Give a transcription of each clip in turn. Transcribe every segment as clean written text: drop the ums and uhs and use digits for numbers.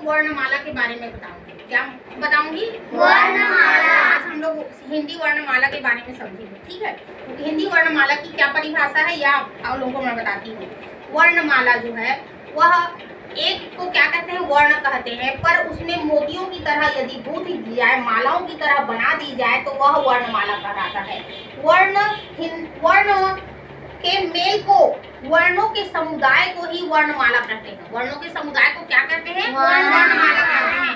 वर्णमाला के बारे में बताऊंगी। क्या बताऊंगी? वर्णमाला। आज हम लोग हिंदी वर्णमाला के बारे में समझेंगे, ठीक है। हिंदी वर्णमाला की क्या परिभाषा है या आप लोगों को मैं बताती हूँ। वर्णमाला जो है वह एक को क्या कहते हैं, वर्ण कहते हैं, पर उसमें मोतियों की तरह यदि गूंथ दी जाए, मालाओं की तरह बना दी जाए तो वह वर्णमाला कहलाता है। वर्ण के मेल को, वर्णों के समुदाय को ही वर्णमाला कहते हैं। वर्णों के समुदाय को क्या कहते हैं? वर्णमाला कहते हैं।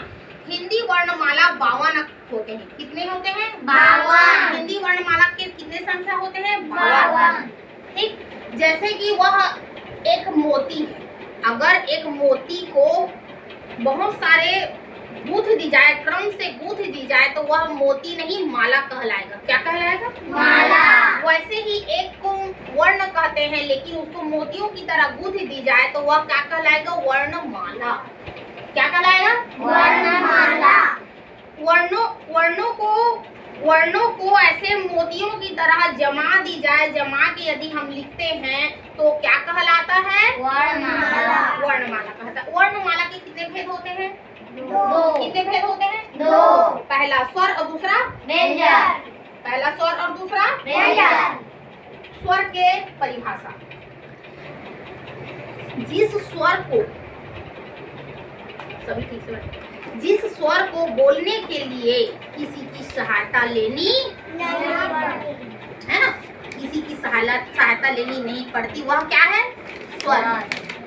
हिंदी वर्णमाला 52 होते हैं। कितने होते हैं? 52। हिंदी वर्णमाला के कितने संख्या होते हैं? 52। ठीक, जैसे कि वह एक मोती है। अगर एक मोती को बहुत सारे गूंथ दी जाए, क्रम से गूंथ दी जाए तो वह मोती नहीं माला कहलाएगा। क्या कहलाएगा? माला। वैसे ही एक को वर्ण कहते हैं, लेकिन उसको मोतियों की तरह गूंथ दी जाए तो वह क्या कहलाएगा? वर्णमाला। क्या कहलाएगा? वर्णमाला। वर्णों को ऐसे मोतियों की तरह जमा दी जाए, जमा के यदि हम लिखते हैं तो क्या कहलाता है? वर्णमाला। वर्णमाला कहता है। वर्णमाला के कितने भेद होते हैं? 2। कितने भेद होते हैं? 2। पहला स्वर और दूसरा व्यंजन। पहला स्वर और दूसरा व्यंजन। स्वर के परिभाषा। जिस स्वर को, सभी ठीक से बैठो। जिस स्वर को बोलने के लिए किसी की सहायता लेनी है ना, किसी की सहायता लेनी नहीं पड़ती, वह क्या है? स्वर।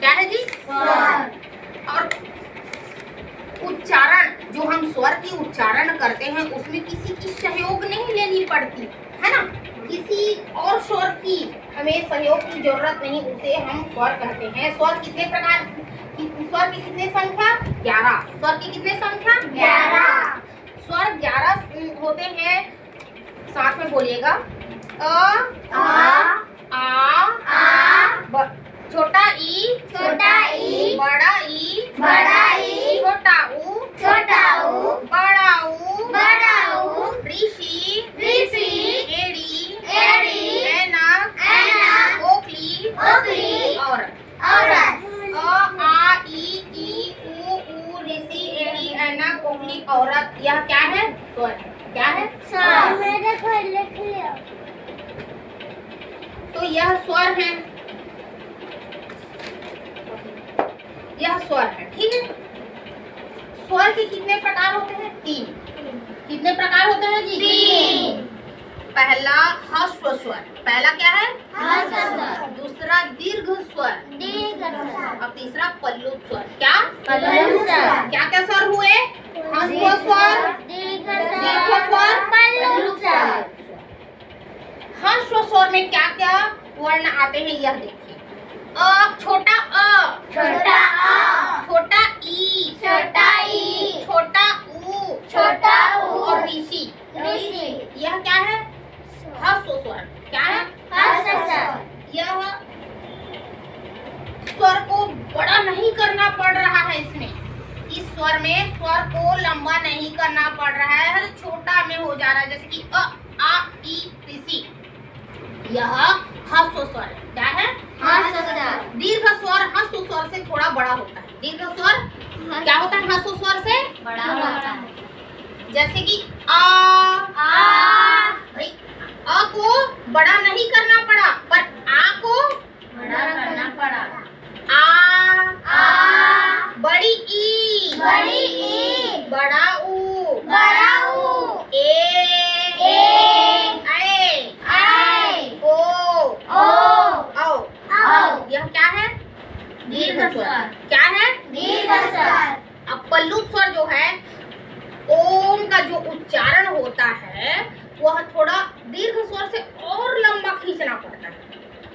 क्या है जी? स्वर। और उच्चारण, जो हम स्वर की उच्चारण करते हैं उसमें किसी की सहयोग नहीं लेनी पड़ती है ना, किसी और स्वर की हमें सहयोग की जरूरत नहीं, उसे हम स्वर कहते हैं। स्वर कितने प्रकार, स्वर की कितने संख्या? 11। स्वर की कितने संख्या? 11। स्वर 11 होते हैं। साथ में बोलिएगा। अ, आ, छोटा ई, बड़ा ई, छोटा उ, बड़ा उ, ऋषि, एड़ी, ऐनक, ओखली, औरत। अ, आ, ई, उ, ऋषि, एड़ी, ऐनक, ओखली, औरत। यह क्या है? स्वर है। क्या है? तो यह स्वर है, यह स्वर है, ठीक है। स्वर के कितने प्रकार होते हैं? 3। कितने प्रकार होते हैं जी? 3। पहला ह्रस्व स्वर। पहला क्या है? दूसरा दीर्घ स्वर और तीसरा पल्लुत स्वर। क्या? क्या क्या स्वर हुए? ह्रस्व स्वर, दीर्घ स्वर, पल्लुत स्वर। ह्रस्व स्वर में क्या क्या वर्ण आते हैं यह देखिए। अ, छोटा अ, छोटा आ, छोटा ई, छोटा उ, और ऋषि। यह क्या है? ह्रस्व स्वर। क्या है? यह स्वर को बड़ा नहीं करना पड़ रहा है। इसमें, इस स्वर में स्वर को लंबा नहीं करना पड़ रहा है, छोटा में हो जा रहा है। जैसे कि अ, आ, ई, ऋषि। यह ह्रस्व स्वर है। क्या है? दीर्घ स्वर ह्रस्व स्वर से थोड़ा बड़ा होता है। दीर्घ स्वर क्या होता है? ह्रस्व स्वर से बड़ा होता है। जैसे कि आ, भाई अ को बड़ा नहीं करना पड़ा, पर आ को बड़ा करना पड़ा। आ, बड़ी ई, बड़ा उ, ए, ऐ, ओ, औ। यह क्या है? दीर्घ स्वर। क्या है? अब पल्लुत स्वर जो है, ओम का जो उच्चारण होता है वह थोड़ा दीर्घ स्वर से और लंबा खींचना पड़ता है।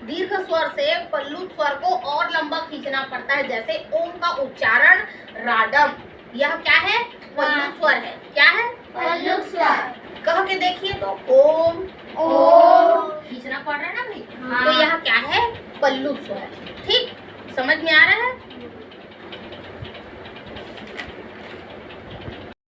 दीर्घ स्वर से पल्लुत स्वर को और लंबा खींचना पड़ता है। जैसे ओम का उच्चारण राडम, यह क्या है? पल्लुत स्वर है। क्या है? कह के देखिए तो ओम खींचना पड़ रहा है ना भाई। तो यह क्या है? पल्लुत स्वर। ठीक, समझ में आ रहा है?